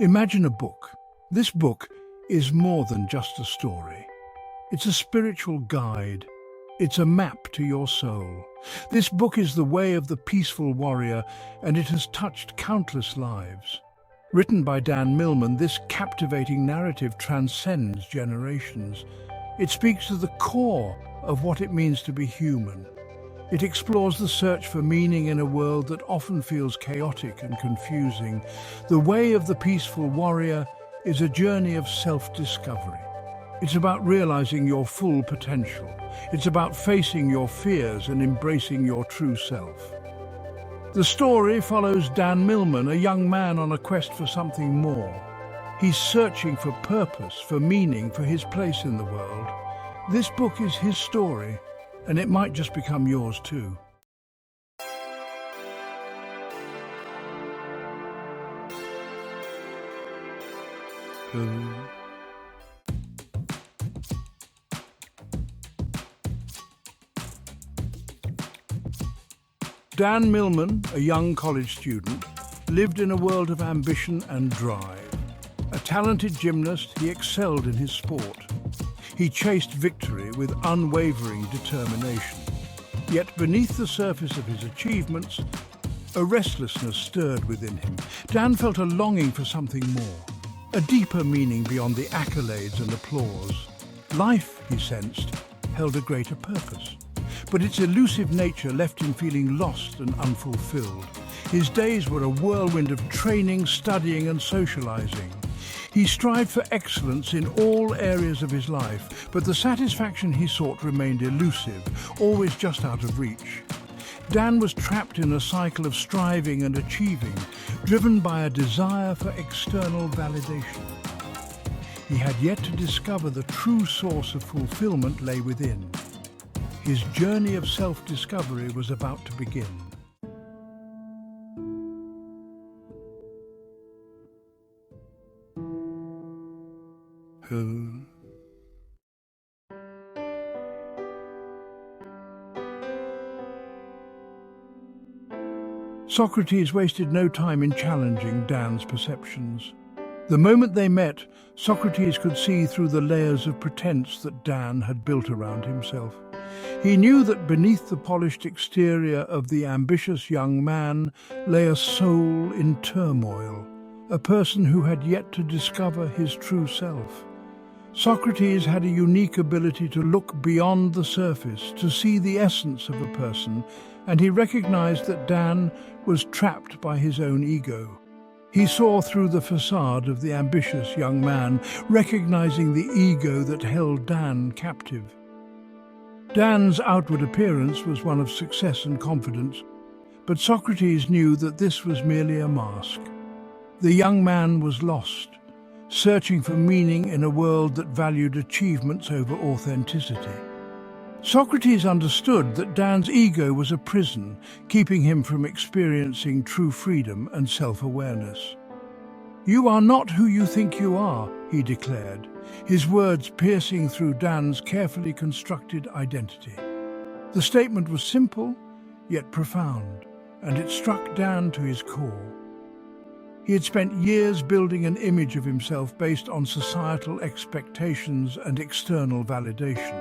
Imagine a book. This book is more than just a story. It's a spiritual guide. It's a map to your soul. This book is the way of the peaceful warrior, and it has touched countless lives. Written by Dan Millman, this captivating narrative transcends generations. It speaks to the core of what it means to be human. It explores the search for meaning in a world that often feels chaotic and confusing. The way of the peaceful warrior is a journey of self-discovery. It's about realizing your full potential. It's about facing your fears and embracing your true self. The story follows Dan Millman, a young man on a quest for something more. He's searching for purpose, for meaning, for his place in the world. This book is his story, and it might just become yours too. Dan Millman, a young college student, lived in a world of ambition and drive. A talented gymnast, he excelled in his sport. He chased victory with unwavering determination. Yet beneath the surface of his achievements, a restlessness stirred within him. Dan felt a longing for something more, a deeper meaning beyond the accolades and applause. Life, he sensed, held a greater purpose. But its elusive nature left him feeling lost and unfulfilled. His days were a whirlwind of training, studying and socializing. He strived for excellence in all areas of his life, but the satisfaction he sought remained elusive, always just out of reach. Dan was trapped in a cycle of striving and achieving, driven by a desire for external validation. He had yet to discover the true source of fulfillment lay within. His journey of self-discovery was about to begin. Socrates wasted no time in challenging Dan's perceptions. The moment they met, Socrates could see through the layers of pretense that Dan had built around himself. He knew that beneath the polished exterior of the ambitious young man lay a soul in turmoil, a person who had yet to discover his true self. Socrates had a unique ability to look beyond the surface, to see the essence of a person, and he recognized that Dan was trapped by his own ego. He saw through the facade of the ambitious young man, recognizing the ego that held Dan captive. Dan's outward appearance was one of success and confidence, but Socrates knew that this was merely a mask. The young man was lost, searching for meaning in a world that valued achievements over authenticity. Socrates understood that Dan's ego was a prison, keeping him from experiencing true freedom and self-awareness. "You are not who you think you are," he declared, his words piercing through Dan's carefully constructed identity. The statement was simple, yet profound, and it struck Dan to his core. He had spent years building an image of himself based on societal expectations and external validation.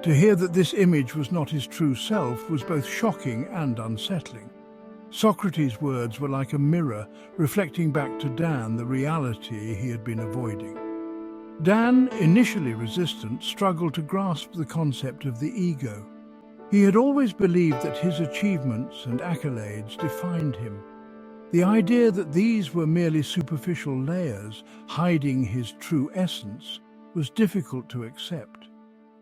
To hear that this image was not his true self was both shocking and unsettling. Socrates' words were like a mirror, reflecting back to Dan the reality he had been avoiding. Dan, initially resistant, struggled to grasp the concept of the ego. He had always believed that his achievements and accolades defined him. The idea that these were merely superficial layers, hiding his true essence, was difficult to accept.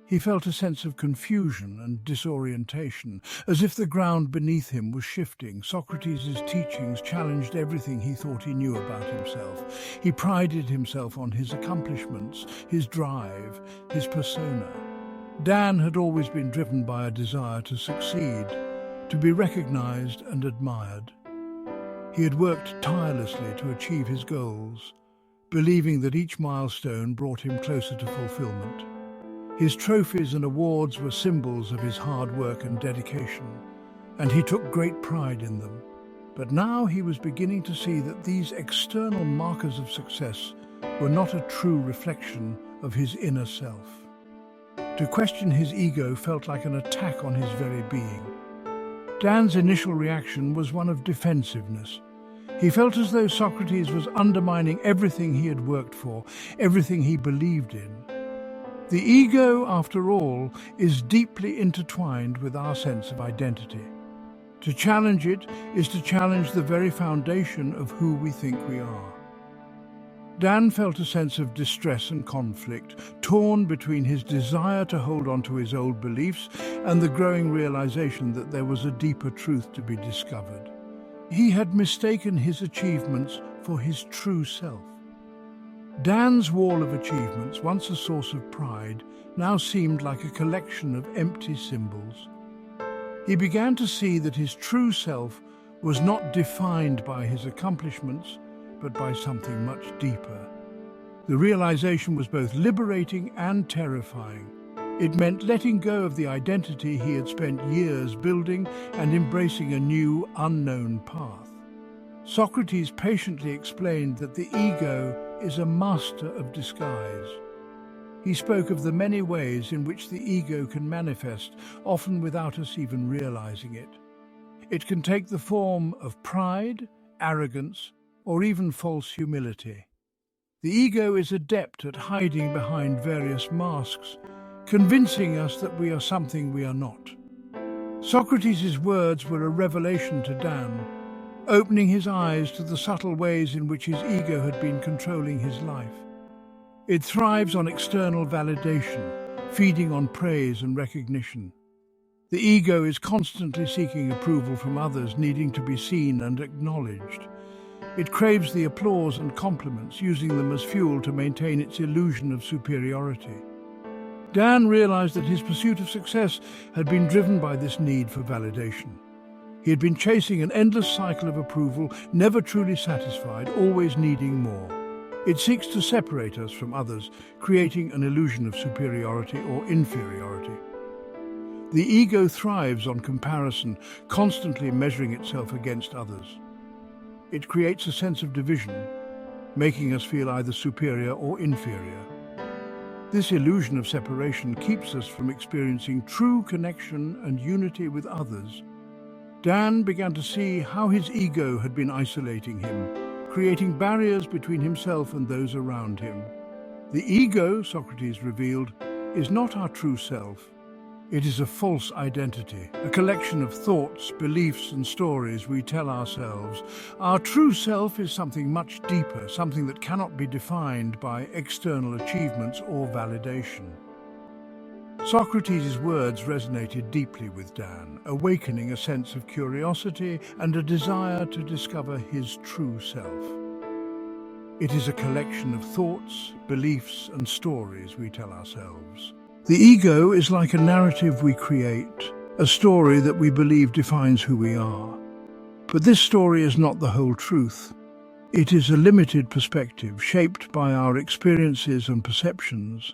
He felt a sense of confusion and disorientation, as if the ground beneath him was shifting. Socrates' teachings challenged everything he thought he knew about himself. He prided himself on his accomplishments, his drive, his persona. Dan had always been driven by a desire to succeed, to be recognized and admired. He had worked tirelessly to achieve his goals, believing that each milestone brought him closer to fulfillment. His trophies and awards were symbols of his hard work and dedication, and he took great pride in them. But now he was beginning to see that these external markers of success were not a true reflection of his inner self. To question his ego felt like an attack on his very being. Dan's initial reaction was one of defensiveness. He felt as though Socrates was undermining everything he had worked for, everything he believed in. The ego, after all, is deeply intertwined with our sense of identity. To challenge it is to challenge the very foundation of who we think we are. Dan felt a sense of distress and conflict, torn between his desire to hold on to his old beliefs and the growing realization that there was a deeper truth to be discovered. He had mistaken his achievements for his true self. Dan's wall of achievements, once a source of pride, now seemed like a collection of empty symbols. He began to see that his true self was not defined by his accomplishments, but by something much deeper. The realization was both liberating and terrifying. It meant letting go of the identity he had spent years building and embracing a new, unknown path. Socrates patiently explained that the ego is a master of disguise. He spoke of the many ways in which the ego can manifest, often without us even realizing it. It can take the form of pride, arrogance, or even false humility. The ego is adept at hiding behind various masks, convincing us that we are something we are not. Socrates' words were a revelation to Dan, opening his eyes to the subtle ways in which his ego had been controlling his life. It thrives on external validation, feeding on praise and recognition. The ego is constantly seeking approval from others, needing to be seen and acknowledged. It craves the applause and compliments, using them as fuel to maintain its illusion of superiority. Dan realized that his pursuit of success had been driven by this need for validation. He had been chasing an endless cycle of approval, never truly satisfied, always needing more. It seeks to separate us from others, creating an illusion of superiority or inferiority. The ego thrives on comparison, constantly measuring itself against others. It creates a sense of division, making us feel either superior or inferior. This illusion of separation keeps us from experiencing true connection and unity with others. Dan began to see how his ego had been isolating him, creating barriers between himself and those around him. The ego, Socrates revealed, is not our true self. It is a false identity, a collection of thoughts, beliefs, and stories we tell ourselves. Our true self is something much deeper, something that cannot be defined by external achievements or validation. Socrates' words resonated deeply with Dan, awakening a sense of curiosity and a desire to discover his true self. It is a collection of thoughts, beliefs, and stories we tell ourselves. The ego is like a narrative we create, a story that we believe defines who we are. But this story is not the whole truth. It is a limited perspective, shaped by our experiences and perceptions.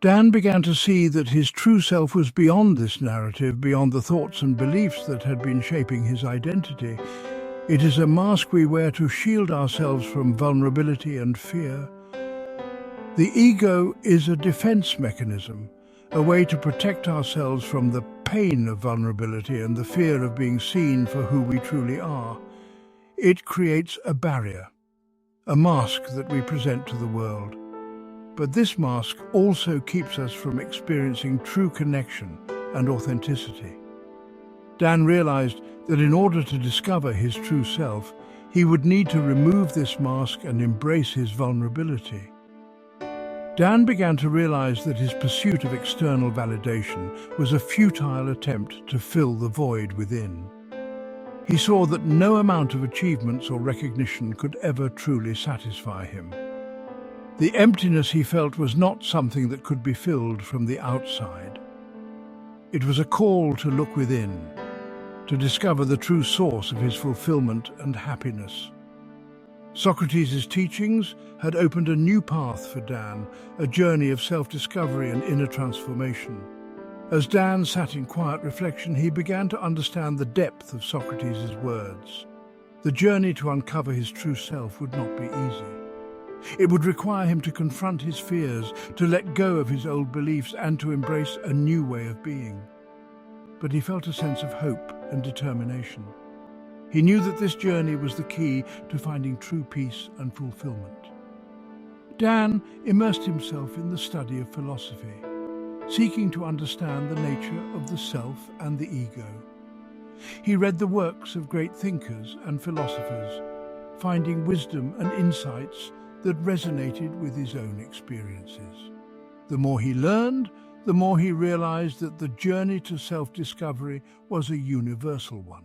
Dan began to see that his true self was beyond this narrative, beyond the thoughts and beliefs that had been shaping his identity. It is a mask we wear to shield ourselves from vulnerability and fear. The ego is a defense mechanism, a way to protect ourselves from the pain of vulnerability and the fear of being seen for who we truly are. It creates a barrier, a mask that we present to the world. But this mask also keeps us from experiencing true connection and authenticity. Dan realized that in order to discover his true self, he would need to remove this mask and embrace his vulnerability. Dan began to realize that his pursuit of external validation was a futile attempt to fill the void within. He saw that no amount of achievements or recognition could ever truly satisfy him. The emptiness he felt was not something that could be filled from the outside. It was a call to look within, to discover the true source of his fulfillment and happiness. Socrates' teachings had opened a new path for Dan, a journey of self-discovery and inner transformation. As Dan sat in quiet reflection, he began to understand the depth of Socrates' words. The journey to uncover his true self would not be easy. It would require him to confront his fears, to let go of his old beliefs, and to embrace a new way of being. But he felt a sense of hope and determination. He knew that this journey was the key to finding true peace and fulfillment. Dan immersed himself in the study of philosophy, seeking to understand the nature of the self and the ego. He read the works of great thinkers and philosophers, finding wisdom and insights that resonated with his own experiences. The more he learned, the more he realized that the journey to self-discovery was a universal one,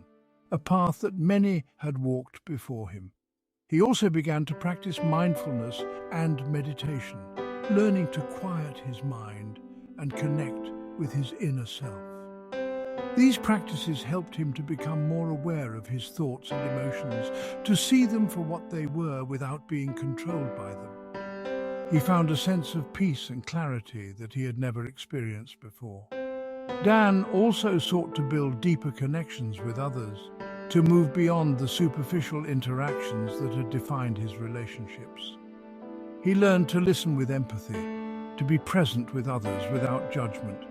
a path that many had walked before him. He also began to practice mindfulness and meditation, learning to quiet his mind and connect with his inner self. These practices helped him to become more aware of his thoughts and emotions, to see them for what they were without being controlled by them. He found a sense of peace and clarity that he had never experienced before. Dan also sought to build deeper connections with others, to move beyond the superficial interactions that had defined his relationships. He learned to listen with empathy, to be present with others without judgment.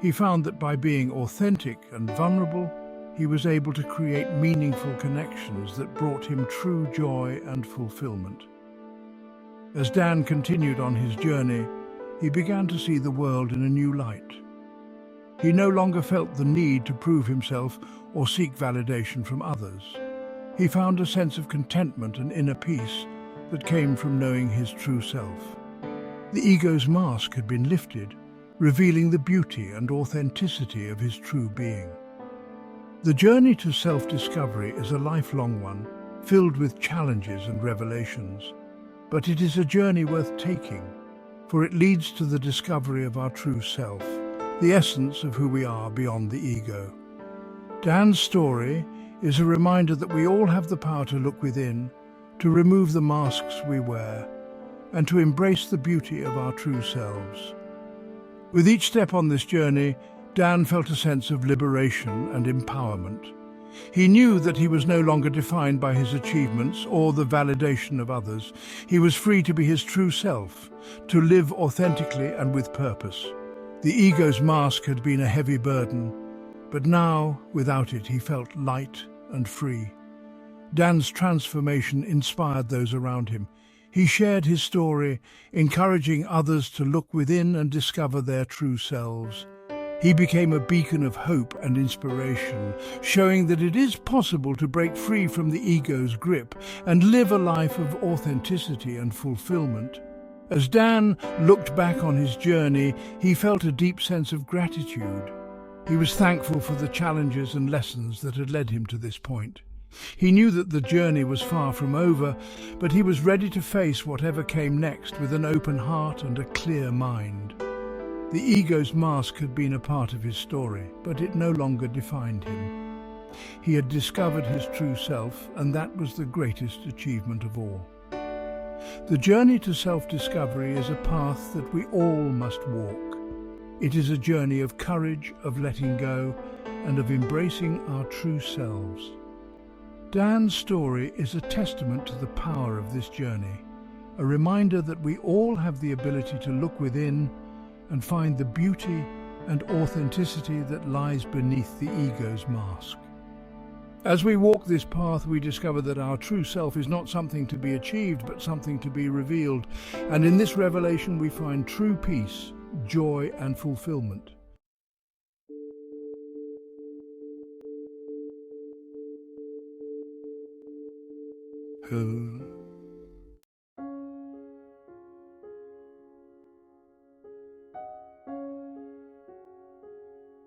He found that by being authentic and vulnerable, he was able to create meaningful connections that brought him true joy and fulfillment. As Dan continued on his journey, he began to see the world in a new light. He no longer felt the need to prove himself or seek validation from others. He found a sense of contentment and inner peace that came from knowing his true self. The ego's mask had been lifted, revealing the beauty and authenticity of his true being. The journey to self-discovery is a lifelong one, filled with challenges and revelations. But it is a journey worth taking, for it leads to the discovery of our true self, the essence of who we are beyond the ego. Dan's story is a reminder that we all have the power to look within, to remove the masks we wear, and to embrace the beauty of our true selves. With each step on this journey, Dan felt a sense of liberation and empowerment. He knew that he was no longer defined by his achievements or the validation of others. He was free to be his true self, to live authentically and with purpose. The ego's mask had been a heavy burden, but now, without it, he felt light and free. Dan's transformation inspired those around him. He shared his story, encouraging others to look within and discover their true selves. He became a beacon of hope and inspiration, showing that it is possible to break free from the ego's grip and live a life of authenticity and fulfillment. As Dan looked back on his journey, he felt a deep sense of gratitude. He was thankful for the challenges and lessons that had led him to this point. He knew that the journey was far from over, but he was ready to face whatever came next with an open heart and a clear mind. The ego's mask had been a part of his story, but it no longer defined him. He had discovered his true self, and that was the greatest achievement of all. The journey to self-discovery is a path that we all must walk. It is a journey of courage, of letting go, and of embracing our true selves. Dan's story is a testament to the power of this journey, a reminder that we all have the ability to look within and find the beauty and authenticity that lies beneath the ego's mask. As we walk this path, we discover that our true self is not something to be achieved, but something to be revealed. And in this revelation, we find true peace, joy, and fulfillment.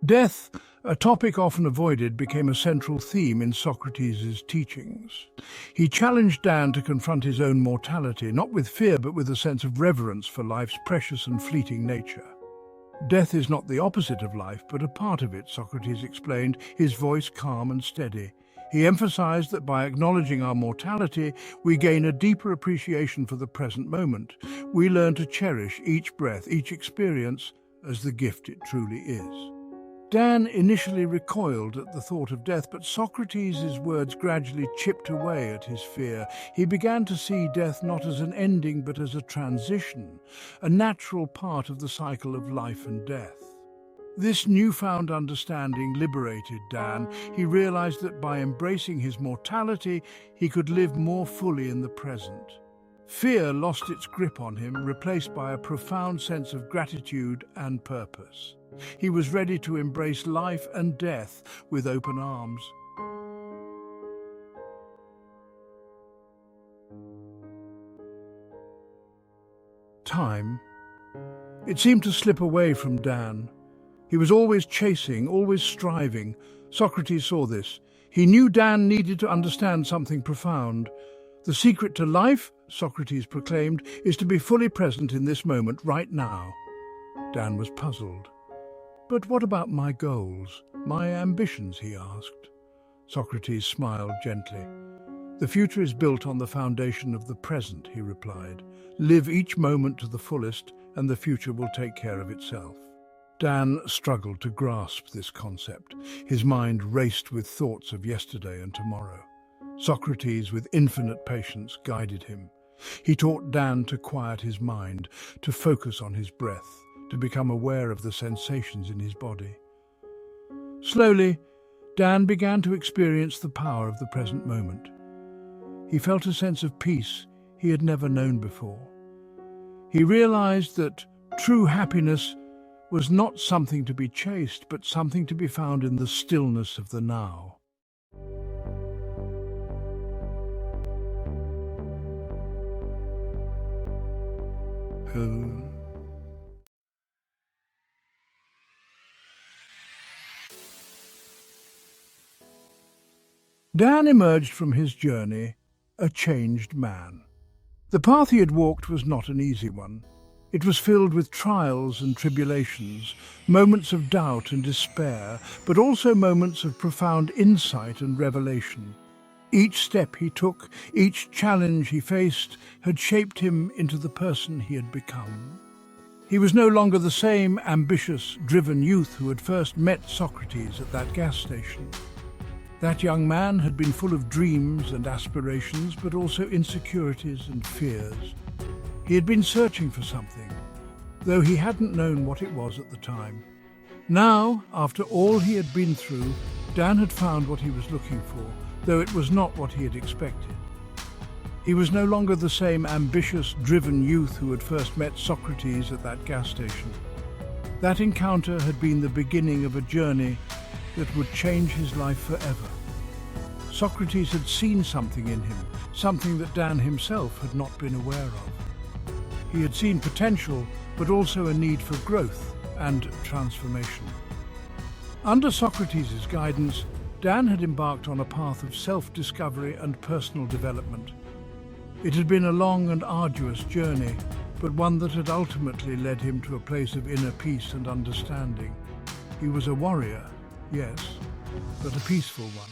Death, a topic often avoided, became a central theme in Socrates' teachings. He challenged Dan to confront his own mortality, not with fear but with a sense of reverence for life's precious and fleeting nature. Death is not the opposite of life, but a part of it, Socrates explained, his voice calm and steady. He emphasized that by acknowledging our mortality, we gain a deeper appreciation for the present moment. We learn to cherish each breath, each experience, as the gift it truly is. Dan initially recoiled at the thought of death, but Socrates' words gradually chipped away at his fear. He began to see death not as an ending, but as a transition, a natural part of the cycle of life and death. This newfound understanding liberated Dan. He realized that by embracing his mortality, he could live more fully in the present. Fear lost its grip on him, replaced by a profound sense of gratitude and purpose. He was ready to embrace life and death with open arms. Time. It seemed to slip away from Dan. He was always chasing, always striving. Socrates saw this. He knew Dan needed to understand something profound. The secret to life, Socrates proclaimed, is to be fully present in this moment, right now. Dan was puzzled. But what about my goals, my ambitions, he asked. Socrates smiled gently. The future is built on the foundation of the present, he replied. Live each moment to the fullest, and the future will take care of itself. Dan struggled to grasp this concept. His mind raced with thoughts of yesterday and tomorrow. Socrates, with infinite patience, guided him. He taught Dan to quiet his mind, to focus on his breath, to become aware of the sensations in his body. Slowly, Dan began to experience the power of the present moment. He felt a sense of peace he had never known before. He realized that true happiness was not something to be chased, but something to be found in the stillness of the now. Dan emerged from his journey a changed man. The path he had walked was not an easy one. It was filled with trials and tribulations, moments of doubt and despair, but also moments of profound insight and revelation. Each step he took, each challenge he faced, had shaped him into the person he had become. He was no longer the same ambitious, driven youth who had first met Socrates at that gas station. That young man had been full of dreams and aspirations, but also insecurities and fears. He had been searching for something, though he hadn't known what it was at the time. Now, after all he had been through, Dan had found what he was looking for, though it was not what he had expected. He was no longer the same ambitious, driven youth who had first met Socrates at that gas station. That encounter had been the beginning of a journey that would change his life forever. Socrates had seen something in him, something that Dan himself had not been aware of. He had seen potential, but also a need for growth and transformation. Under Socrates' guidance, Dan had embarked on a path of self-discovery and personal development. It had been a long and arduous journey, but one that had ultimately led him to a place of inner peace and understanding. He was a warrior, yes, but a peaceful one.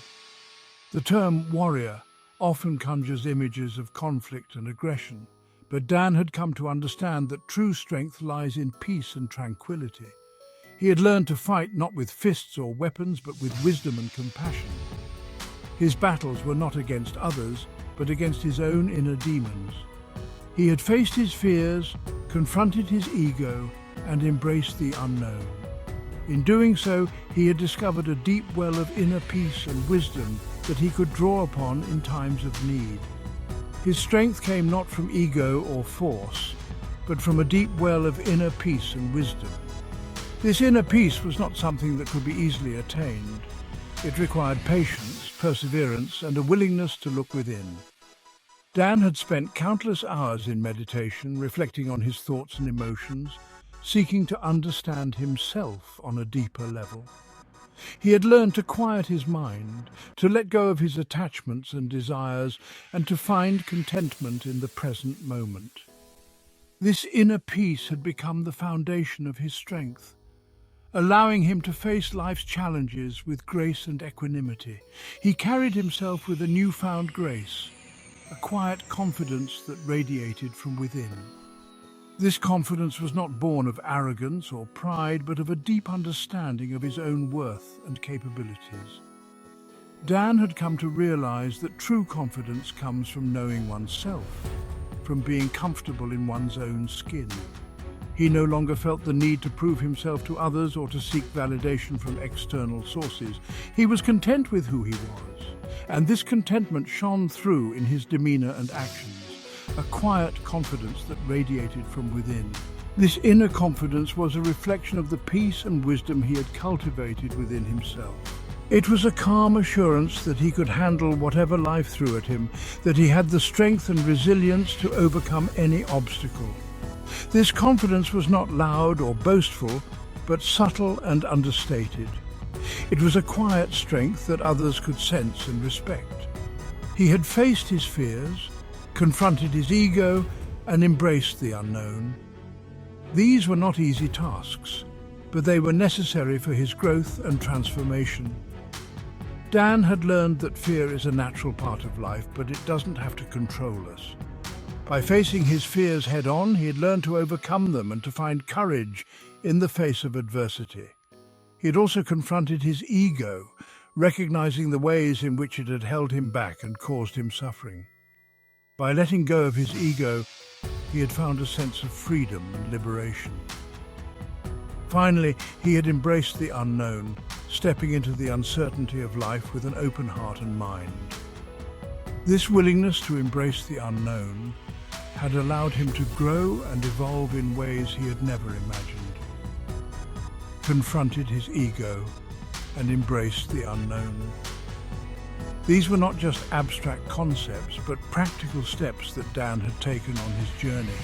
The term warrior often conjures images of conflict and aggression, but Dan had come to understand that true strength lies in peace and tranquility. He had learned to fight not with fists or weapons, but with wisdom and compassion. His battles were not against others, but against his own inner demons. He had faced his fears, confronted his ego, and embraced the unknown. In doing so, he had discovered a deep well of inner peace and wisdom that he could draw upon in times of need. His strength came not from ego or force, but from a deep well of inner peace and wisdom. This inner peace was not something that could be easily attained. It required patience, perseverance, and a willingness to look within. Dan had spent countless hours in meditation, reflecting on his thoughts and emotions, seeking to understand himself on a deeper level. He had learned to quiet his mind, to let go of his attachments and desires, and to find contentment in the present moment. This inner peace had become the foundation of his strength, allowing him to face life's challenges with grace and equanimity. He carried himself with a newfound grace, a quiet confidence that radiated from within. This confidence was not born of arrogance or pride, but of a deep understanding of his own worth and capabilities. Dan had come to realize that true confidence comes from knowing oneself, from being comfortable in one's own skin. He no longer felt the need to prove himself to others or to seek validation from external sources. He was content with who he was, and this contentment shone through in his demeanor and actions, a quiet confidence that radiated from within. This inner confidence was a reflection of the peace and wisdom he had cultivated within himself. It was a calm assurance that he could handle whatever life threw at him, that he had the strength and resilience to overcome any obstacle. This confidence was not loud or boastful, but subtle and understated. It was a quiet strength that others could sense and respect. He had faced his fears, confronted his ego, and embraced the unknown. These were not easy tasks, but they were necessary for his growth and transformation. Dan had learned that fear is a natural part of life, but it doesn't have to control us. By facing his fears head-on, he had learned to overcome them and to find courage in the face of adversity. He had also confronted his ego, recognizing the ways in which it had held him back and caused him suffering. By letting go of his ego, he had found a sense of freedom and liberation. Finally, he had embraced the unknown, stepping into the uncertainty of life with an open heart and mind. This willingness to embrace the unknown had allowed him to grow and evolve in ways he had never imagined. Confronted his ego and embraced the unknown. These were not just abstract concepts, but practical steps that Dan had taken on his journey.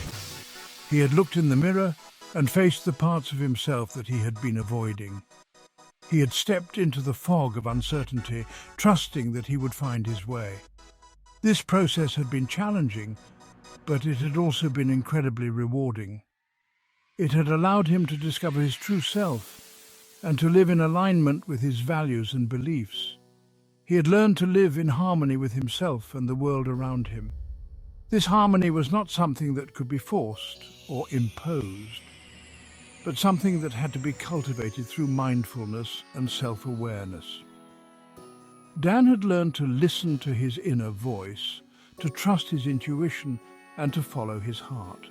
He had looked in the mirror and faced the parts of himself that he had been avoiding. He had stepped into the fog of uncertainty, trusting that he would find his way. This process had been challenging, but it had also been incredibly rewarding. It had allowed him to discover his true self and to live in alignment with his values and beliefs. He had learned to live in harmony with himself and the world around him. This harmony was not something that could be forced or imposed, but something that had to be cultivated through mindfulness and self-awareness. Dan had learned to listen to his inner voice, to trust his intuition, and to follow his heart.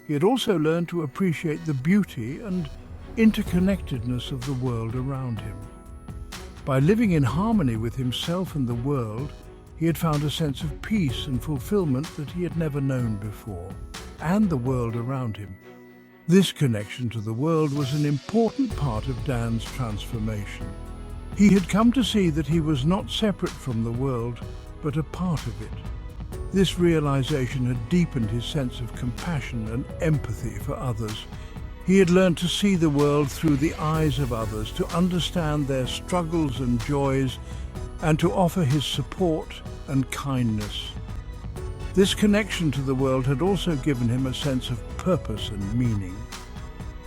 He had also learned to appreciate the beauty and interconnectedness of the world around him. By living in harmony with himself and the world, he had found a sense of peace and fulfillment that he had never known before, and the world around him. This connection to the world was an important part of Dan's transformation. He had come to see that he was not separate from the world, but a part of it. This realization had deepened his sense of compassion and empathy for others. He had learned to see the world through the eyes of others, to understand their struggles and joys, and to offer his support and kindness. This connection to the world had also given him a sense of purpose and meaning.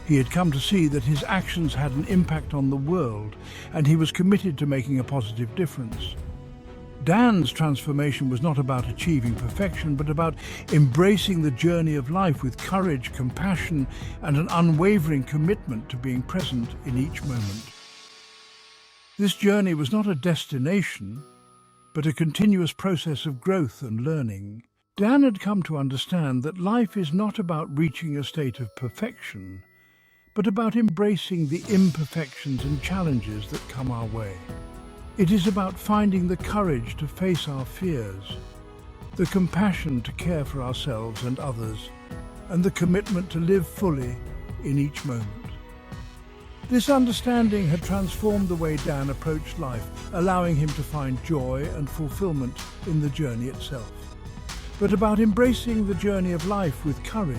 He had come to see that his actions had an impact on the world, and he was committed to making a positive difference. Dan's transformation was not about achieving perfection, but about embracing the journey of life with courage, compassion, and an unwavering commitment to being present in each moment. This journey was not a destination, but a continuous process of growth and learning. Dan had come to understand that life is not about reaching a state of perfection, but about embracing the imperfections and challenges that come our way. It is about finding the courage to face our fears, the compassion to care for ourselves and others, and the commitment to live fully in each moment. This understanding had transformed the way Dan approached life, allowing him to find joy and fulfillment in the journey itself. But about embracing the journey of life with courage,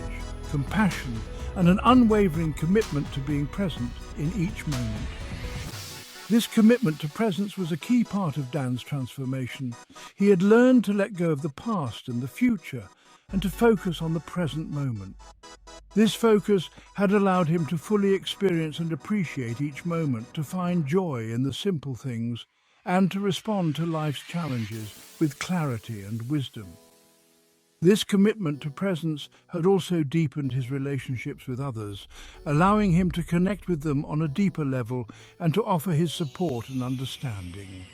compassion, and an unwavering commitment to being present in each moment. This commitment to presence was a key part of Dan's transformation. He had learned to let go of the past and the future and to focus on the present moment. This focus had allowed him to fully experience and appreciate each moment, to find joy in the simple things, and to respond to life's challenges with clarity and wisdom. This commitment to presence had also deepened his relationships with others, allowing him to connect with them on a deeper level and to offer his support and understanding.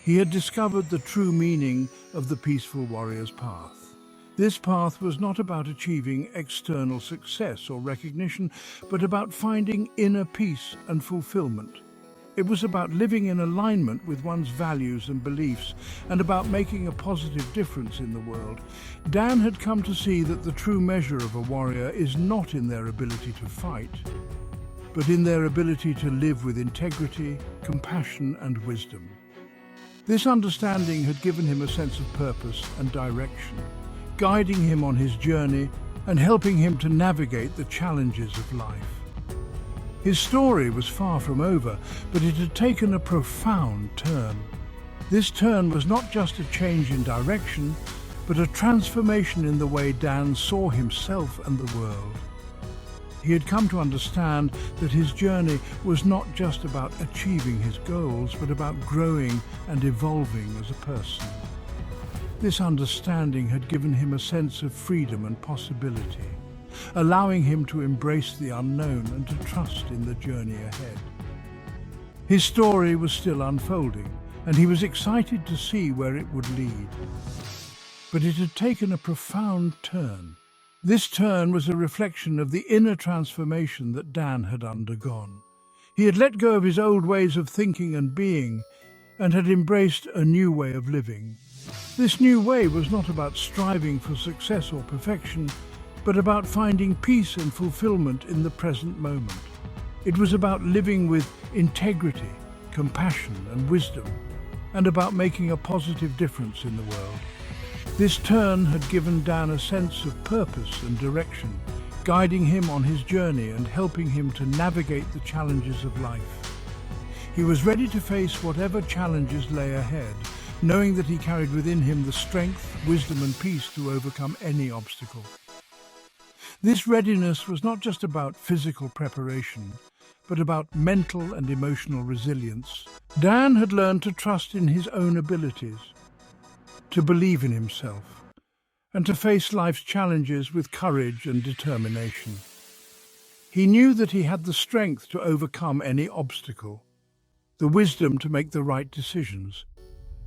He had discovered the true meaning of the peaceful warrior's path. This path was not about achieving external success or recognition, but about finding inner peace and fulfillment. It was about living in alignment with one's values and beliefs, and about making a positive difference in the world. Dan had come to see that the true measure of a warrior is not in their ability to fight, but in their ability to live with integrity, compassion, and wisdom. This understanding had given him a sense of purpose and direction, guiding him on his journey and helping him to navigate the challenges of life. His story was far from over, but it had taken a profound turn. This turn was not just a change in direction, but a transformation in the way Dan saw himself and the world. He had come to understand that his journey was not just about achieving his goals, but about growing and evolving as a person. This understanding had given him a sense of freedom and possibility, allowing him to embrace the unknown and to trust in the journey ahead. His story was still unfolding, and he was excited to see where it would lead. But it had taken a profound turn. This turn was a reflection of the inner transformation that Dan had undergone. He had let go of his old ways of thinking and being, and had embraced a new way of living. This new way was not about striving for success or perfection, but about finding peace and fulfillment in the present moment. It was about living with integrity, compassion, and wisdom, and about making a positive difference in the world. This turn had given Dan a sense of purpose and direction, guiding him on his journey and helping him to navigate the challenges of life. He was ready to face whatever challenges lay ahead, knowing that he carried within him the strength, wisdom, and peace to overcome any obstacle. This readiness was not just about physical preparation, but about mental and emotional resilience. Dan had learned to trust in his own abilities, to believe in himself, and to face life's challenges with courage and determination. He knew that he had the strength to overcome any obstacle, the wisdom to make the right decisions,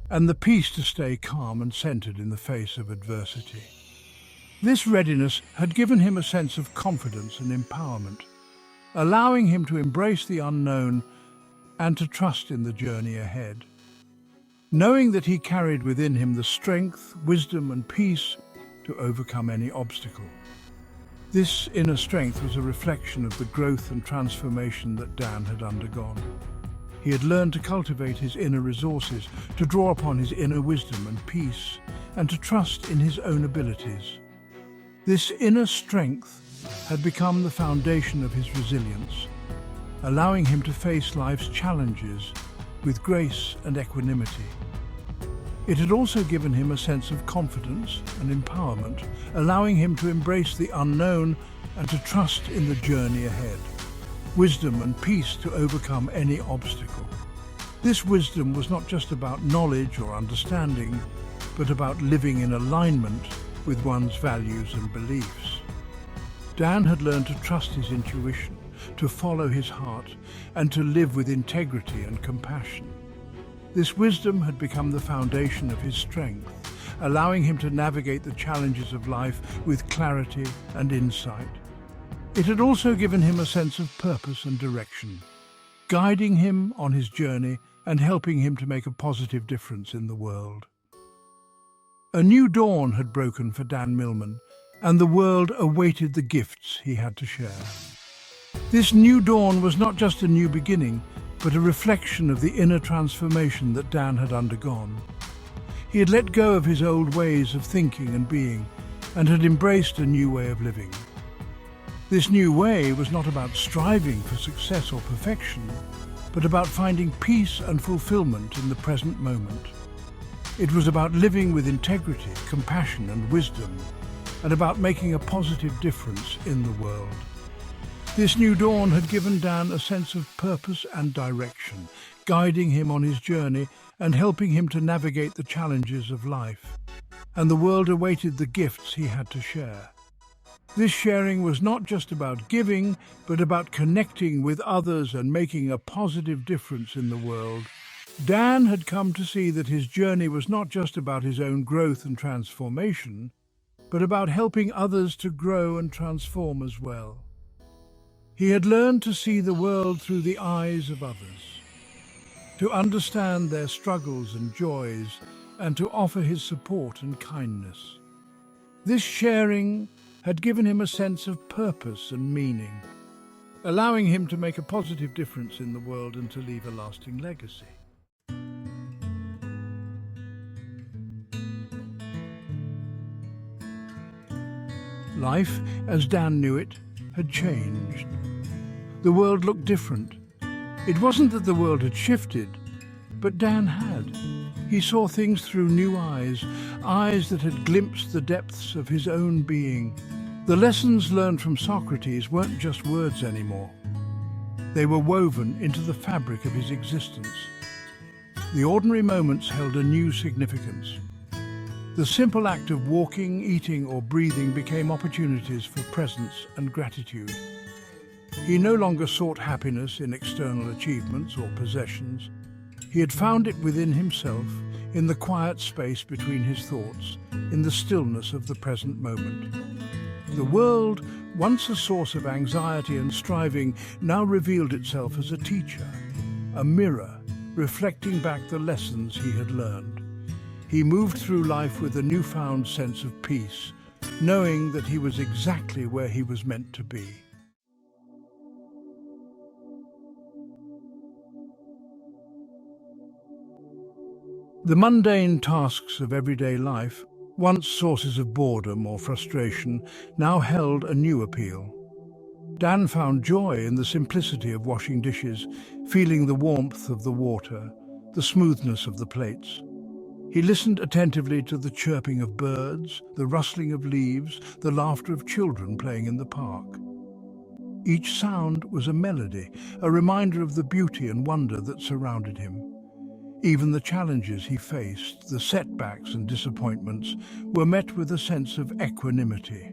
and the peace to stay calm and centered in the face of adversity. This readiness had given him a sense of confidence and empowerment, allowing him to embrace the unknown and to trust in the journey ahead. Knowing that he carried within him the strength, wisdom, and peace to overcome any obstacle. This inner strength was a reflection of the growth and transformation that Dan had undergone. He had learned to cultivate his inner resources, to draw upon his inner wisdom and peace, and to trust in his own abilities. This inner strength had become the foundation of his resilience, allowing him to face life's challenges with grace and equanimity. It had also given him a sense of confidence and empowerment, allowing him to embrace the unknown and to trust in the journey ahead. Wisdom and peace to overcome any obstacle. This wisdom was not just about knowledge or understanding, but about living in alignment with one's values and beliefs. Dan had learned to trust his intuition, to follow his heart, and to live with integrity and compassion. This wisdom had become the foundation of his strength, allowing him to navigate the challenges of life with clarity and insight. It had also given him a sense of purpose and direction, guiding him on his journey and helping him to make a positive difference in the world. A new dawn had broken for Dan Millman, and the world awaited the gifts he had to share. This new dawn was not just a new beginning, but a reflection of the inner transformation that Dan had undergone. He had let go of his old ways of thinking and being, and had embraced a new way of living. This new way was not about striving for success or perfection, but about finding peace and fulfillment in the present moment. It was about living with integrity, compassion, and wisdom, and about making a positive difference in the world. This new dawn had given Dan a sense of purpose and direction, guiding him on his journey and helping him to navigate the challenges of life. and the world awaited the gifts he had to share. This sharing was not just about giving, but about connecting with others and making a positive difference in the world. Dan had come to see that his journey was not just about his own growth and transformation, but about helping others to grow and transform as well. He had learned to see the world through the eyes of others, to understand their struggles and joys, and to offer his support and kindness. This sharing had given him a sense of purpose and meaning, allowing him to make a positive difference in the world and to leave a lasting legacy. Life, as Dan knew it, had changed. The world looked different. It wasn't that the world had shifted, but Dan had. He saw things through new eyes, eyes that had glimpsed the depths of his own being. The lessons learned from Socrates weren't just words anymore. They were woven into the fabric of his existence. The ordinary moments held a new significance. The simple act of walking, eating, or breathing became opportunities for presence and gratitude. He no longer sought happiness in external achievements or possessions. He had found it within himself, in the quiet space between his thoughts, in the stillness of the present moment. The world, once a source of anxiety and striving, now revealed itself as a teacher, a mirror reflecting back the lessons he had learned. He moved through life with a newfound sense of peace, knowing that he was exactly where he was meant to be. The mundane tasks of everyday life, once sources of boredom or frustration, now held a new appeal. Dan found joy in the simplicity of washing dishes, feeling the warmth of the water, the smoothness of the plates. He listened attentively to the chirping of birds, the rustling of leaves, the laughter of children playing in the park. Each sound was a melody, a reminder of the beauty and wonder that surrounded him. Even the challenges he faced, the setbacks and disappointments, were met with a sense of equanimity.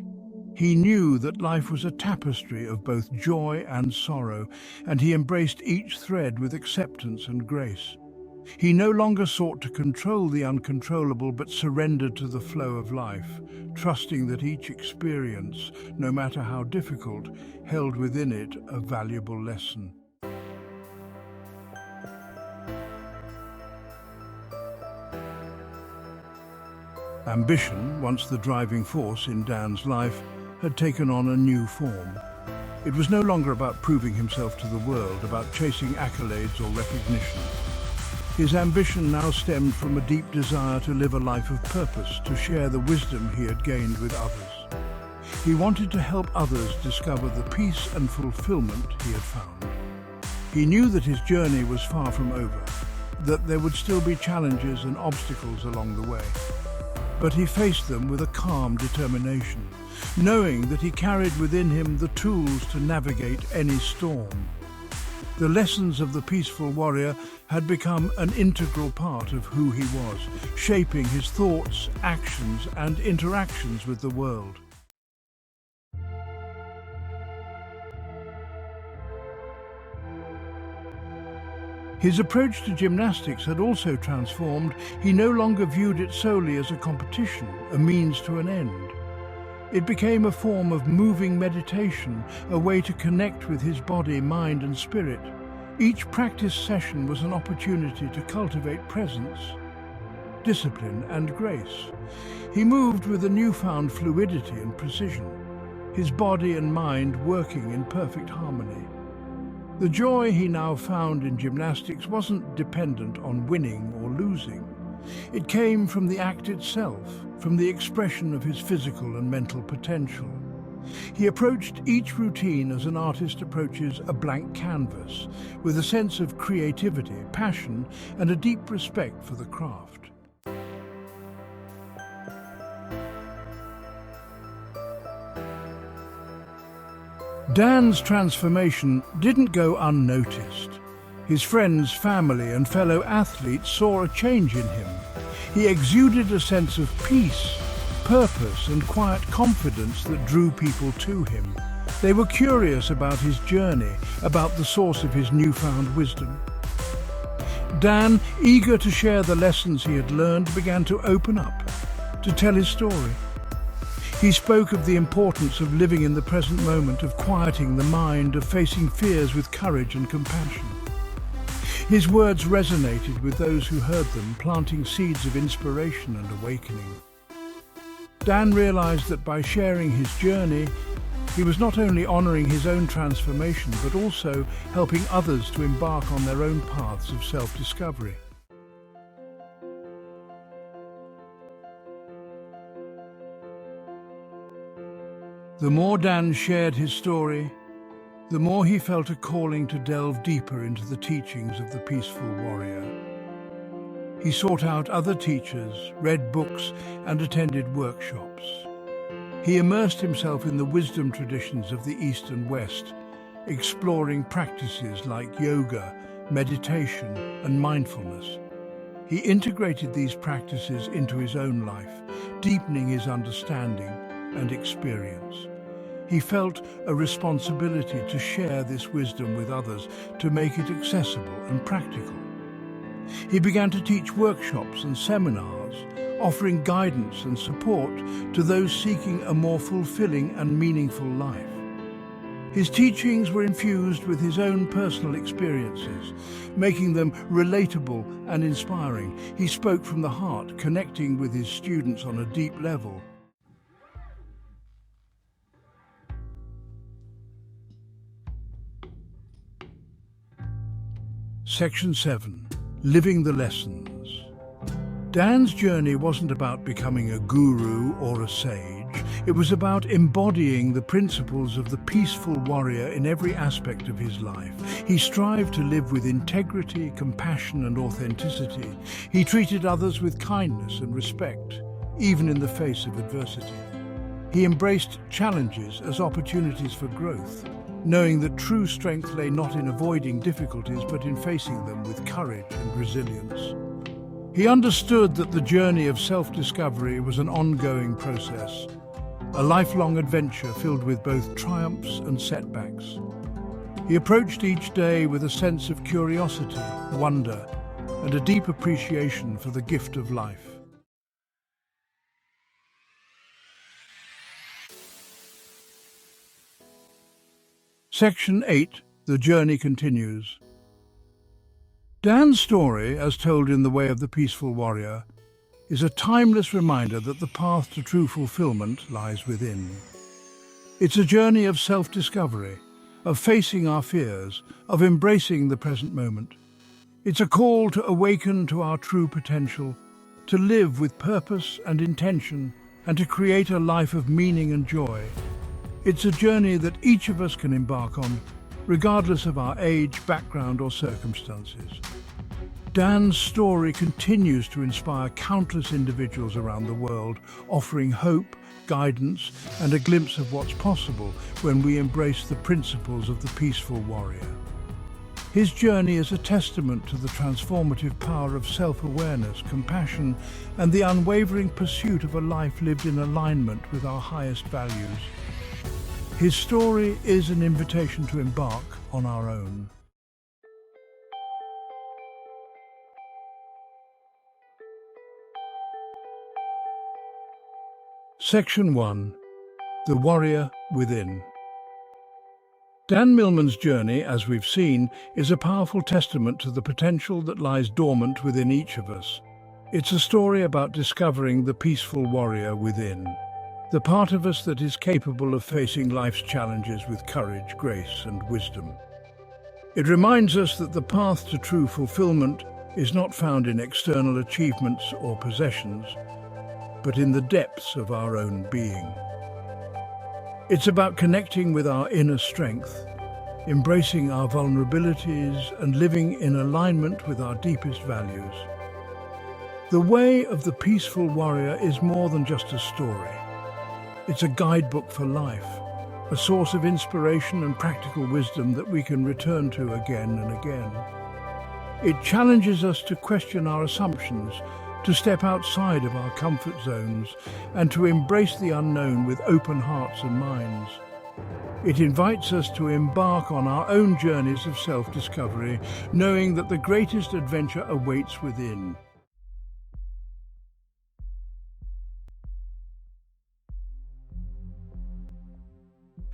He knew that life was a tapestry of both joy and sorrow, and he embraced each thread with acceptance and grace. He no longer sought to control the uncontrollable, but surrendered to the flow of life, trusting that each experience, no matter how difficult, held within it a valuable lesson. Ambition, once the driving force in Dan's life, had taken on a new form. It was no longer about proving himself to the world, about chasing accolades or recognition. His ambition now stemmed from a deep desire to live a life of purpose, to share the wisdom he had gained with others. He wanted to help others discover the peace and fulfillment he had found. He knew that his journey was far from over, that there would still be challenges and obstacles along the way. But he faced them with a calm determination, knowing that he carried within him the tools to navigate any storm. The lessons of the peaceful warrior had become an integral part of who he was, shaping his thoughts, actions, and interactions with the world. His approach to gymnastics had also transformed. He no longer viewed it solely as a competition, a means to an end. It became a form of moving meditation, a way to connect with his body, mind, and spirit. Each practice session was an opportunity to cultivate presence, discipline, and grace. He moved with a newfound fluidity and precision, his body and mind working in perfect harmony. The joy he now found in gymnastics wasn't dependent on winning or losing. It came from the act itself, from the expression of his physical and mental potential. He approached each routine as an artist approaches a blank canvas, with a sense of creativity, passion, and a deep respect for the craft. Dan's transformation didn't go unnoticed. His friends, family, and fellow athletes saw a change in him. He exuded a sense of peace, purpose, and quiet confidence that drew people to him. They were curious about his journey, about the source of his newfound wisdom. Dan, eager to share the lessons he had learned, began to open up, to tell his story. He spoke of the importance of living in the present moment, of quieting the mind, of facing fears with courage and compassion. His words resonated with those who heard them, planting seeds of inspiration and awakening. Dan realized that by sharing his journey, he was not only honoring his own transformation, but also helping others to embark on their own paths of self-discovery. The more Dan shared his story, the more he felt a calling to delve deeper into the teachings of the peaceful warrior. He sought out other teachers, read books, and attended workshops. He immersed himself in the wisdom traditions of the East and West, exploring practices like yoga, meditation, and mindfulness. He integrated these practices into his own life, deepening his understanding and experience. He felt a responsibility to share this wisdom with others, to make it accessible and practical. He began to teach workshops and seminars, offering guidance and support to those seeking a more fulfilling and meaningful life. His teachings were infused with his own personal experiences, making them relatable and inspiring. He spoke from the heart, connecting with his students on a deep level. Section 7. Living the Lessons. Dan's journey wasn't about becoming a guru or a sage. It was about embodying the principles of the peaceful warrior in every aspect of his life. He strived to live with integrity, compassion, and authenticity. He treated others with kindness and respect, even in the face of adversity. He embraced challenges as opportunities for growth, knowing that true strength lay not in avoiding difficulties but in facing them with courage and resilience. He understood that the journey of self-discovery was an ongoing process, a lifelong adventure filled with both triumphs and setbacks. He approached each day with a sense of curiosity, wonder, and a deep appreciation for the gift of life. Section 8. The Journey Continues. Dan's story, as told in The Way of the Peaceful Warrior, is a timeless reminder that the path to true fulfillment lies within. It's a journey of self-discovery, of facing our fears, of embracing the present moment. It's a call to awaken to our true potential, to live with purpose and intention, and to create a life of meaning and joy. It's a journey that each of us can embark on, regardless of our age, background, or circumstances. Dan's story continues to inspire countless individuals around the world, offering hope, guidance, and a glimpse of what's possible when we embrace the principles of the peaceful warrior. His journey is a testament to the transformative power of self-awareness, compassion, and the unwavering pursuit of a life lived in alignment with our highest values. His story is an invitation to embark on our own. Section 1. The Warrior Within. Dan Millman's journey, as we've seen, is a powerful testament to the potential that lies dormant within each of us. It's a story about discovering the peaceful warrior within, the part of us that is capable of facing life's challenges with courage, grace, and wisdom. It reminds us that the path to true fulfillment is not found in external achievements or possessions, but in the depths of our own being. It's about connecting with our inner strength, embracing our vulnerabilities, and living in alignment with our deepest values. The way of the peaceful warrior is more than just a story. It's a guidebook for life, a source of inspiration and practical wisdom that we can return to again and again. It challenges us to question our assumptions, to step outside of our comfort zones and to embrace the unknown with open hearts and minds. It invites us to embark on our own journeys of self-discovery, knowing that the greatest adventure awaits within.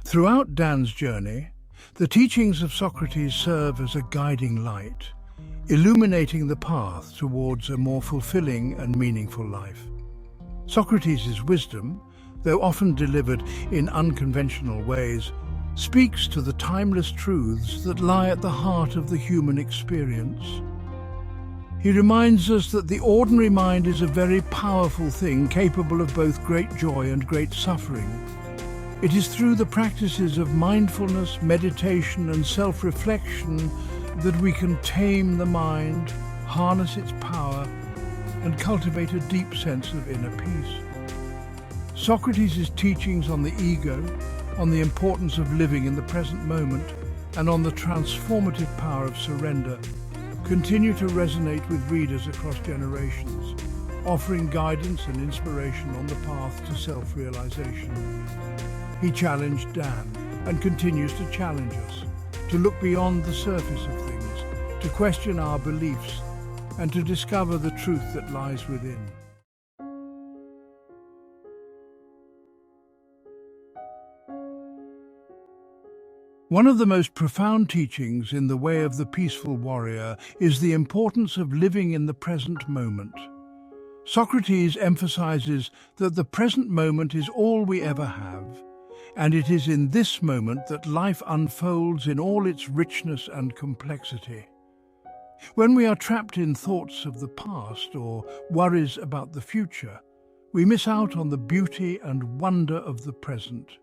Throughout Dan's journey, the teachings of Socrates serve as a guiding light, illuminating the path towards a more fulfilling and meaningful life. Socrates' wisdom, though often delivered in unconventional ways, speaks to the timeless truths that lie at the heart of the human experience. He reminds us that the ordinary mind is a very powerful thing, capable of both great joy and great suffering. It is through the practices of mindfulness, meditation, and self-reflection that we can tame the mind, harness its power, and cultivate a deep sense of inner peace. Socrates' teachings on the ego, on the importance of living in the present moment, and on the transformative power of surrender continue to resonate with readers across generations, offering guidance and inspiration on the path to self-realization. He challenged Dan and continues to challenge us to look beyond the surface of things, to question our beliefs, and to discover the truth that lies within. One of the most profound teachings in the way of the peaceful warrior is the importance of living in the present moment. Socrates emphasizes that the present moment is all we ever have, and it is in this moment that life unfolds in all its richness and complexity. When we are trapped in thoughts of the past or worries about the future, we miss out on the beauty and wonder of the present.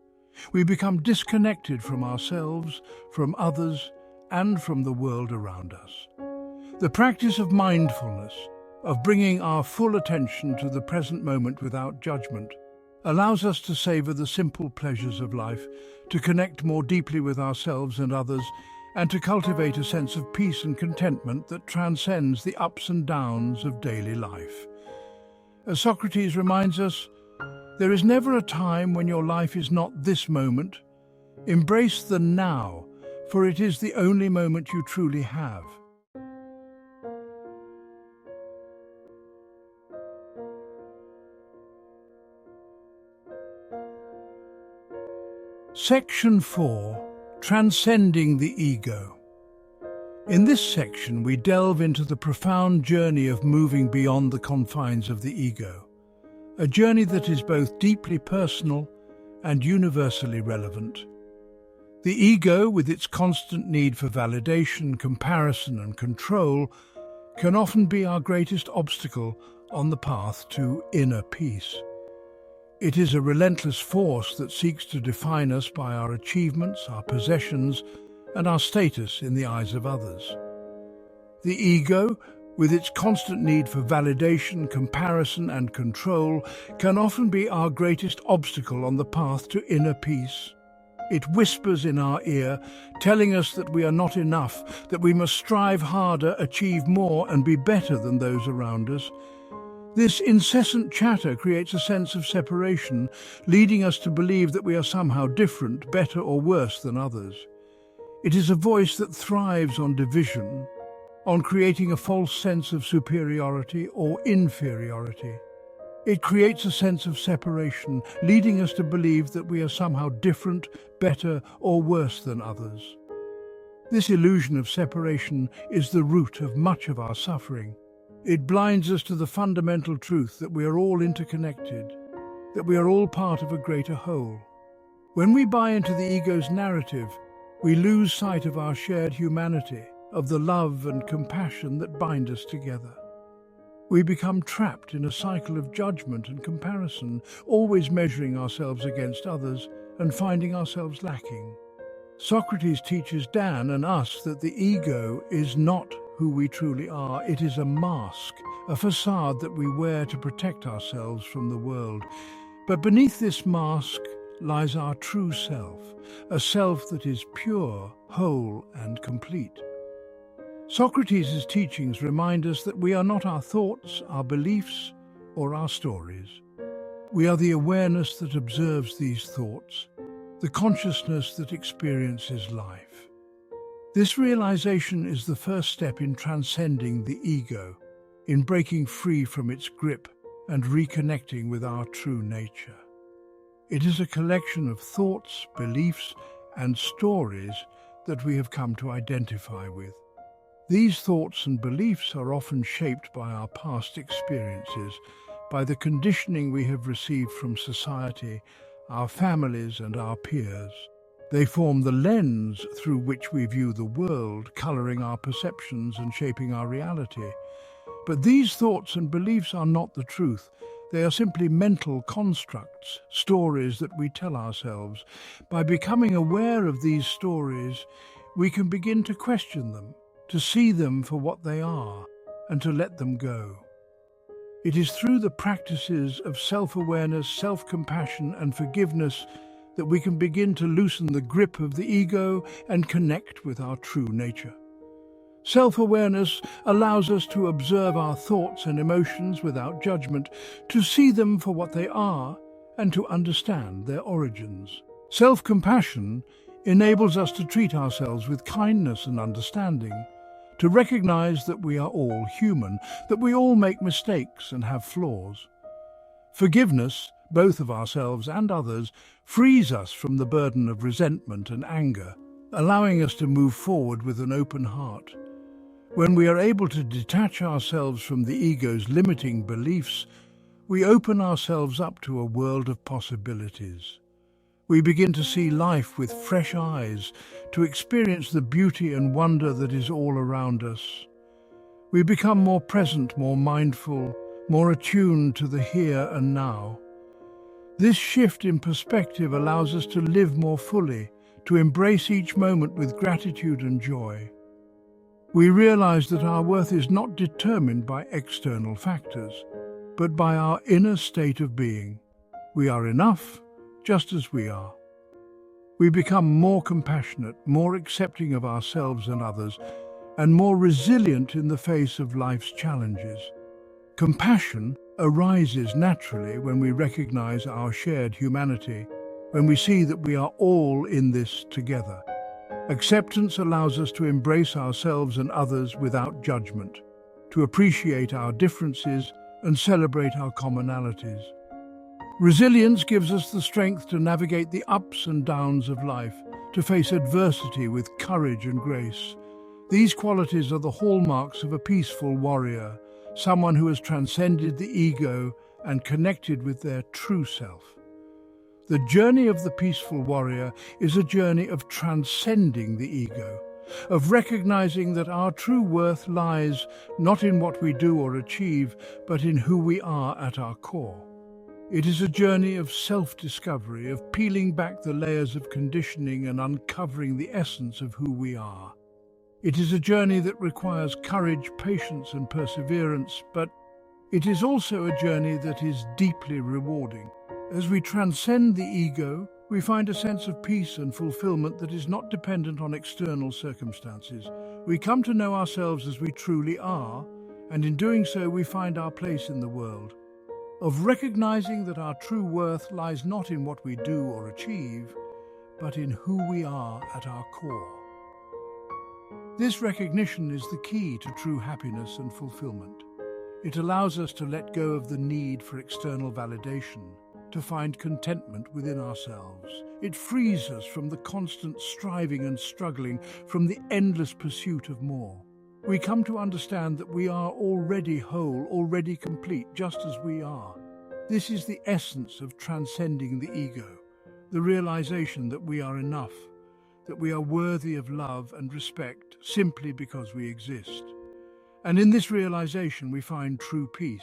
We become disconnected from ourselves, from others, and from the world around us. The practice of mindfulness, of bringing our full attention to the present moment without judgment, allows us to savor the simple pleasures of life, to connect more deeply with ourselves and others, and to cultivate a sense of peace and contentment that transcends the ups and downs of daily life. As Socrates reminds us, there is never a time when your life is not this moment. Embrace the now, for it is the only moment you truly have. Section 4. Transcending the Ego. In this section, we delve into the profound journey of moving beyond the confines of the ego, a journey that is both deeply personal and universally relevant. The ego, with its constant need for validation, comparison, and control, can often be our greatest obstacle on the path to inner peace. It is a relentless force that seeks to define us by our achievements, our possessions, and our status in the eyes of others. The ego, with its constant need for validation, comparison, and control, can often be our greatest obstacle on the path to inner peace. It whispers in our ear, telling us that we are not enough, that we must strive harder, achieve more, and be better than those around us. This incessant chatter creates a sense of separation, leading us to believe that we are somehow different, better or worse than others. It is a voice that thrives on division, on creating a false sense of superiority or inferiority. It creates a sense of separation, leading us to believe that we are somehow different, better or worse than others. This illusion of separation is the root of much of our suffering. It blinds us to the fundamental truth that we are all interconnected, that we are all part of a greater whole. When we buy into the ego's narrative, we lose sight of our shared humanity, of the love and compassion that bind us together. We become trapped in a cycle of judgment and comparison, always measuring ourselves against others and finding ourselves lacking. Socrates teaches Dan and us that the ego is not who we truly are. It is a mask, a facade that we wear to protect ourselves from the world. But beneath this mask lies our true self, a self that is pure, whole, and complete. Socrates' teachings remind us that we are not our thoughts, our beliefs, or our stories. We are the awareness that observes these thoughts, the consciousness that experiences life. This realization is the first step in transcending the ego, in breaking free from its grip and reconnecting with our true nature. It is a collection of thoughts, beliefs, and stories that we have come to identify with. These thoughts and beliefs are often shaped by our past experiences, by the conditioning we have received from society, our families, and our peers. They form the lens through which we view the world, coloring our perceptions and shaping our reality. But these thoughts and beliefs are not the truth. They are simply mental constructs, stories that we tell ourselves. By becoming aware of these stories, we can begin to question them, to see them for what they are, and to let them go. It is through the practices of self-awareness, self-compassion, and forgiveness that we can begin to loosen the grip of the ego and connect with our true nature. Self-awareness allows us to observe our thoughts and emotions without judgment, to see them for what they are, and to understand their origins. Self-compassion enables us to treat ourselves with kindness and understanding, to recognize that we are all human, that we all make mistakes and have flaws. Forgiveness, both of ourselves and others, frees us from the burden of resentment and anger, allowing us to move forward with an open heart. When we are able to detach ourselves from the ego's limiting beliefs, we open ourselves up to a world of possibilities. We begin to see life with fresh eyes, to experience the beauty and wonder that is all around us. We become more present, more mindful, more attuned to the here and now. This shift in perspective allows us to live more fully, to embrace each moment with gratitude and joy. We realize that our worth is not determined by external factors, but by our inner state of being. We are enough, just as we are. We become more compassionate, more accepting of ourselves and others, and more resilient in the face of life's challenges. Compassion arises naturally when we recognize our shared humanity, when we see that we are all in this together. Acceptance allows us to embrace ourselves and others without judgment, to appreciate our differences and celebrate our commonalities. Resilience gives us the strength to navigate the ups and downs of life, to face adversity with courage and grace. These qualities are the hallmarks of a peaceful warrior, someone who has transcended the ego and connected with their true self. The journey of the peaceful warrior is a journey of transcending the ego, of recognizing that our true worth lies not in what we do or achieve, but in who we are at our core. It is a journey of self-discovery, of peeling back the layers of conditioning and uncovering the essence of who we are. It is a journey that requires courage, patience, and perseverance, but it is also a journey that is deeply rewarding. As we transcend the ego, we find a sense of peace and fulfillment that is not dependent on external circumstances. We come to know ourselves as we truly are, and in doing so we find our place in the world. Of recognizing that our true worth lies not in what we do or achieve, but in who we are at our core. This recognition is the key to true happiness and fulfillment. It allows us to let go of the need for external validation, to find contentment within ourselves. It frees us from the constant striving and struggling, from the endless pursuit of more. We come to understand that we are already whole, already complete, just as we are. This is the essence of transcending the ego, the realization that we are enough, that we are worthy of love and respect simply because we exist. And in this realization we find true peace.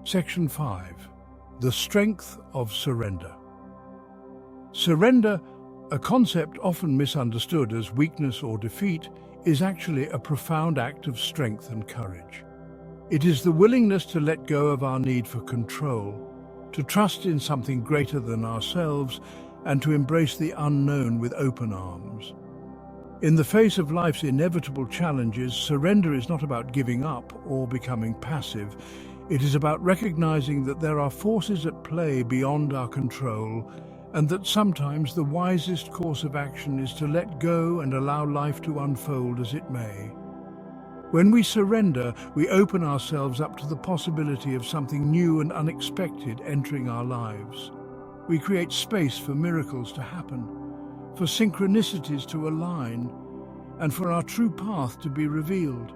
Section 5. The Strength of Surrender. Surrender, a concept often misunderstood as weakness or defeat, is actually a profound act of strength and courage. It is the willingness to let go of our need for control, to trust in something greater than ourselves, and to embrace the unknown with open arms. In the face of life's inevitable challenges, surrender is not about giving up or becoming passive. It is about recognizing that there are forces at play beyond our control, and that sometimes the wisest course of action is to let go and allow life to unfold as it may. When we surrender, we open ourselves up to the possibility of something new and unexpected entering our lives. We create space for miracles to happen, for synchronicities to align, and for our true path to be revealed.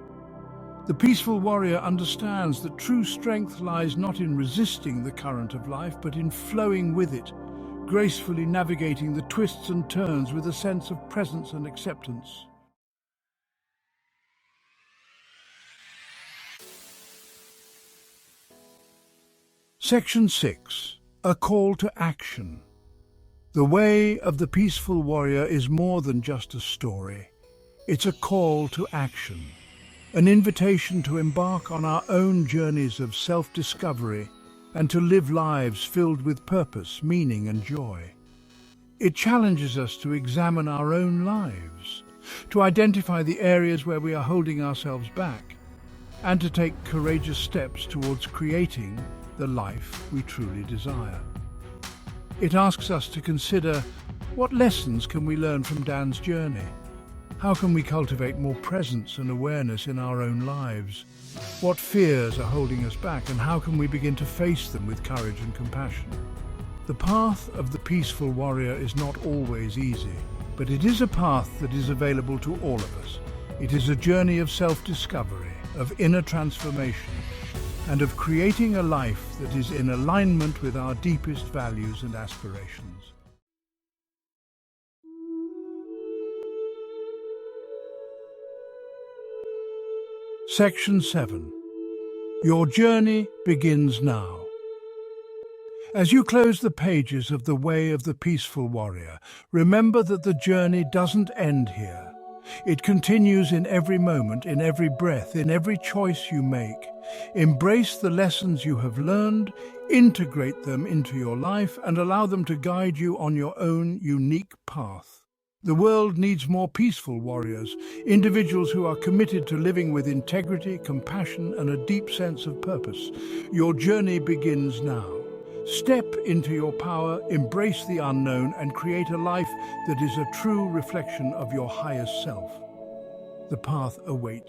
The peaceful warrior understands that true strength lies not in resisting the current of life, but in flowing with it, gracefully navigating the twists and turns with a sense of presence and acceptance. Section 6. A call to action. The way of the peaceful warrior is more than just a story. It's a call to action, an invitation to embark on our own journeys of self-discovery and to live lives filled with purpose, meaning, and joy. It challenges us to examine our own lives, to identify the areas where we are holding ourselves back, and to take courageous steps towards creating the life we truly desire. It asks us to consider, what lessons can we learn from Dan's journey? How can we cultivate more presence and awareness in our own lives? What fears are holding us back, and how can we begin to face them with courage and compassion? The path of the peaceful warrior is not always easy, but it is a path that is available to all of us. It is a journey of self-discovery, of inner transformation, and of creating a life that is in alignment with our deepest values and aspirations. Section 7. Your journey begins now. As you close the pages of The Way of the Peaceful Warrior, remember that the journey doesn't end here. It continues in every moment, in every breath, in every choice you make. Embrace the lessons you have learned, integrate them into your life, and allow them to guide you on your own unique path. The world needs more peaceful warriors, individuals who are committed to living with integrity, compassion, and a deep sense of purpose. Your journey begins now. Step into your power, embrace the unknown, and create a life that is a true reflection of your highest self. The path awaits.